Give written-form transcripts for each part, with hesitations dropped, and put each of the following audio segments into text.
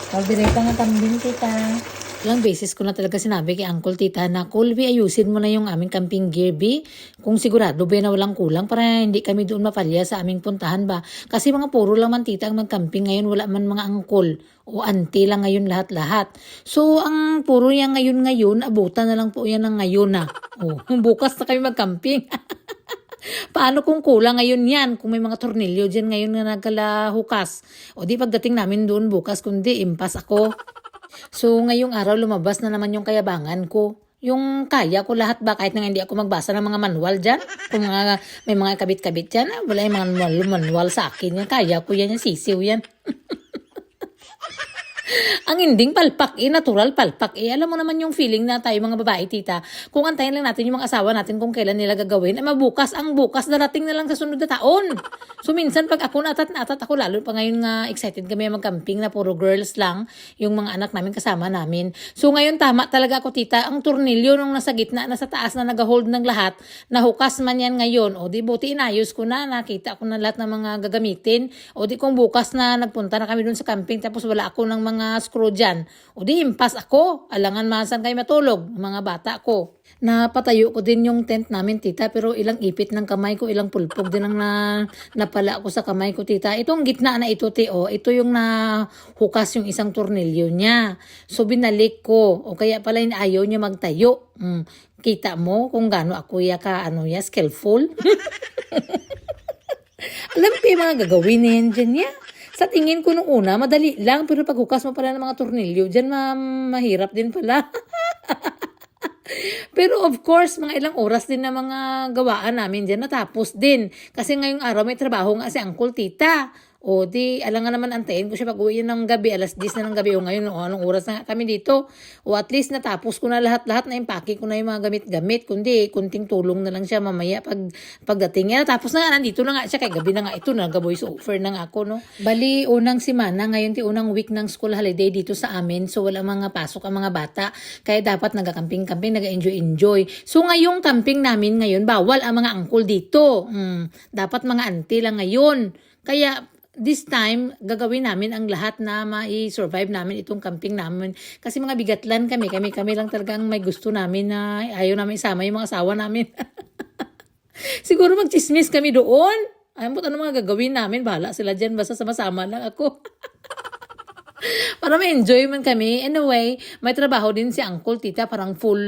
Pagdireta nga kambing, tita. Ilang beses ko na talaga sinabi kay Uncle Tita na, Colby, ayusin mo na yung aming camping gear, B. Kung sigurado ba na walang kulang para hindi kami doon mapalya sa aming puntahan ba. Kasi mga puro lang man tita ang mag-camping ngayon, wala man mga angkol o auntie lang ngayon lahat-lahat. So, ang puro yan ngayon, abutan na lang po yan ng ngayon na. Oh, bukas na kami mag-camping. Paano kung kulang ngayon yan? Kung may mga tornilyo dyan ngayon na nagkalahukas. O di pagdating namin doon bukas, kundi impas ako. So, ngayong araw lumabas na naman yung kayabangan ko. Yung kaya ko lahat ba kahit na hindi ako magbasa ng mga manual dyan. Kung may mga kabit-kabit dyan, wala yung mga manual sa akin. Yan, kaya ko yan, yung sisiw yan. Ang ending palpak natural palpak alam mo naman yung feeling na tayo mga babae tita, kung antayin lang natin yung mga asawa natin kung kailan nila gagawin, mabukas ang bukas darating na lang sa sunod na taon. So minsan pag ako natat ako, lalo pa ngayon nga excited kami mag-camping na puro girls lang, yung mga anak namin kasama namin. So ngayon tama talaga ako tita, ang tornilyo nung nasa gitna, nasa taas na nag-hold ng lahat, nahukas man yan ngayon, o di buti inayos ko na, nakita ko na lahat ng mga gagamitin, o di kung bukas na nagpunta na kami dun sa camping tapos wala ako ng mga screw dyan. O di, impas ako. Alangan masan kayo matulog, mga bata ko. Napatayo ko din yung tent namin, tita, pero ilang ipit ng kamay ko, ilang pulpog din ang napala ko sa kamay ko, tita. Itong gitna na ito, ito yung nahukas yung isang tornilyo niya. So, binalik ko. O kaya pala ayaw niya magtayo. Kita mo kung gaano ako skillful. Alam ko yung mga gagawin na yan dyan niya. Sa tingin ko nung una, madali lang. Pero paghukas mo pala ng mga tornilyo, dyan mahirap din pala. Pero of course, mga ilang oras din na mga gawaan namin dyan natapos din. Kasi ngayong araw may trabaho nga si Uncle Tita. O di, alam nga naman antayin ko siya pag-uwi ng gabi, alas 10 na ng gabi o ngayon, anong oras na kami dito. O at least natapos ko na lahat-lahat, na impake ko na yung mga gamit-gamit, kundi kunting tulong na lang siya mamaya pagdating niya. Tapos na nga, nandito na nga siya, kay gabi na nga ito, nag-voice over na nga ako, no. Bali, unang simana, ngayon unang week ng school holiday dito sa amin, so wala mga pasok ang mga bata, kaya dapat nagka-camping-camping, nag-enjoy-enjoy. So ngayong camping namin ngayon, bawal ang mga angkol dito. Dapat mga auntie lang ngayon. Kaya this time, gagawin namin ang lahat na ma-survive namin itong camping namin. Kasi mga bigatlan kami lang talagang may gusto namin na ayaw namin isama yung mga asawa namin. Siguro magchismis kami doon. Ayaw mo, ano mga gagawin namin? Bahala sila dyan, basta sama-sama lang ako. Para ma-enjoy man kami. Anyway, may trabaho din si Uncle Tita, parang full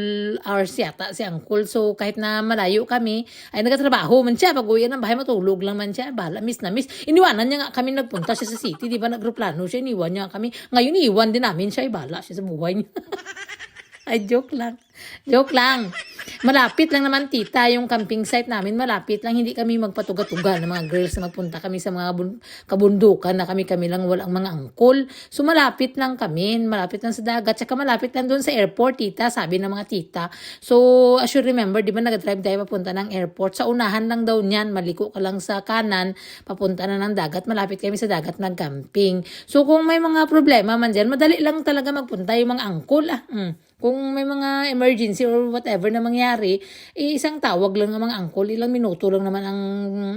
hours yata si Uncle. So kahit na malayo kami, ay nagtatrabaho man siya. Pag uwi ng bahay, matulog lang man siya. Bahala, miss na miss. Iniwanan niya nga kami, nagpunta siya sa city, di ba? Nagruplano siya, iniwan niya kami. Ngayon, iwan din namin siya. Bahala siya sa buhay niya. Ay, joke lang. Joke lang. Malapit lang naman tita yung camping site namin. Malapit lang, hindi kami magpatuga-tuga ng mga girls na magpunta kami sa mga kabundukan na kami lang walang mga angkol. So malapit lang kami, malapit lang sa dagat. Tsaka malapit lang doon sa airport tita, sabi ng mga tita. So as you remember, di ba nag-drive tayo papunta ng airport? Sa unahan lang daw niyan, maliko ka lang sa kanan, papunta na ng dagat. Malapit kami sa dagat nag-camping. So kung may mga problema man dyan, madali lang talaga magpunta yung mga angkol. Kung may mga emergency or whatever na mangyari, isang tawag lang ng mga angkol, ilang minuto lang naman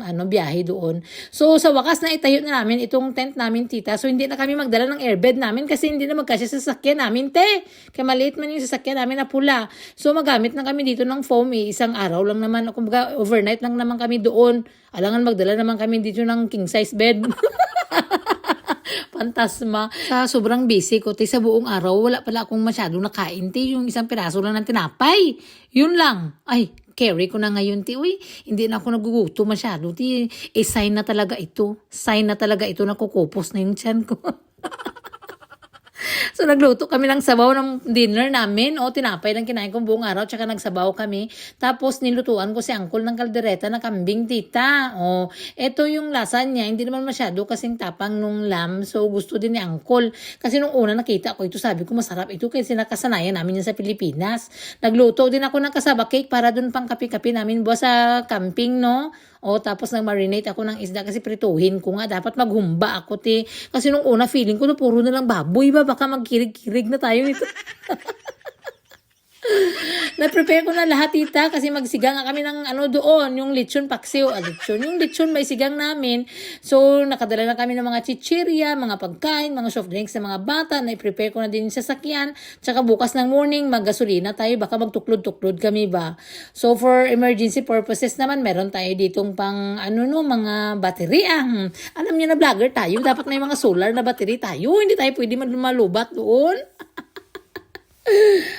ang biyahe doon. So sa wakas na itayo na namin itong tent namin tita. So hindi na kami magdala ng airbed namin kasi hindi na magkasya sa sasakyan namin Kaya maliit man yung sasakyan namin na pula. So magamit na kami dito ng foam isang araw lang naman. Kumbaga overnight lang naman kami doon. Alangan magdala naman kami dito ng king size bed. Pantasma. Sa sobrang busy ko, sa buong araw, wala pala akong masyadong nakain, yung isang piraso lang ng tinapay. Yun lang. Ay, carry ko na ngayon, Uy, hindi na ako naguguto masyado, sign na talaga ito. Sign na talaga ito na kukupos na yung tiyan ko. So nagluto kami ng sabaw ng dinner namin. Tinapay lang kinain ko buong araw. Tsaka nagsabaw kami. Tapos nilutuan ko si Uncle ng kaldereta na kambing tita. Ito yung lasa niya. Hindi naman masyado kasing tapang nung lamb. So gusto din ni Uncle. Kasi nung una nakita ko ito, sabi ko masarap ito kasi nakasanayan namin yan sa Pilipinas. Nagluto din ako ng kasaba cake para dun pang kape-kape namin buwa sa camping, no? Tapos nag-marinate ako ng isda kasi prituhin ko nga. Dapat maghumba ako, Kasi nung una, feeling ko na puro na lang baboy ba? Baka magkirig-kirig na tayo nito. Na-prepare ko na lahat, tita, kasi magsigang nga kami ng ano doon, yung lechon paksiw, lechon. Yung lechon may sigang namin. So, nakadala na kami ng mga chichirya, mga pagkain, mga soft drinks ng mga bata. Na-prepare ko na din sa sakyan. Tsaka bukas ng morning, maggasolina tayo. Baka magtuklod-tuklod kami ba. So, for emergency purposes naman, meron tayo ditong pang, mga battery. Alam niyo na vlogger tayo. Dapat may mga solar na battery tayo. Hindi tayo pwede malubat doon.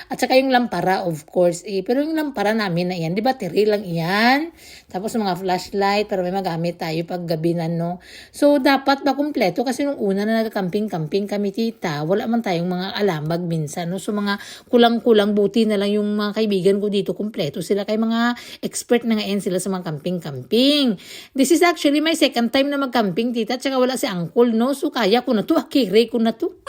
At saka yung lampara, of course. Pero yung lampara namin na yan, di ba, battery lang yan. Tapos mga flashlight, para may magamit tayo pag gabi na, no. So, dapat ba kumpleto? Kasi nung una na nagka-camping-camping kami, tita, wala man tayong mga alambag minsan, no. So, mga kulang-kulang, buti na lang yung mga kaibigan ko dito, kumpleto sila. Kay mga expert na ngayon sila sa mga camping-camping. This is actually my second time na mag-camping, tita. At saka wala si uncle, no. So, kaya ko na to. Akire ko na to.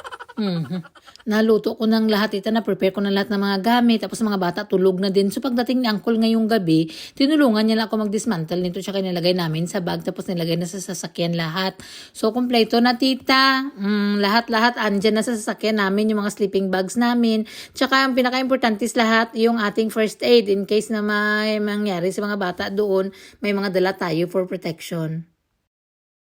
Naluto ko ng lahat, tita, na-prepare ko ng lahat ng mga gamit, tapos mga bata tulog na din. So pagdating ni uncle ngayong gabi, tinulungan niya lang ako mag-dismantle nito, tsaka nilagay namin sa bag, tapos nilagay na sa sasakyan lahat. So kompleto na, tita. Lahat-lahat andyan na sa sasakyan namin, yung mga sleeping bags namin. Tsaka ang pinaka-importante is lahat, yung ating first aid in case na may mangyari sa mga bata doon, may mga dala tayo for protection.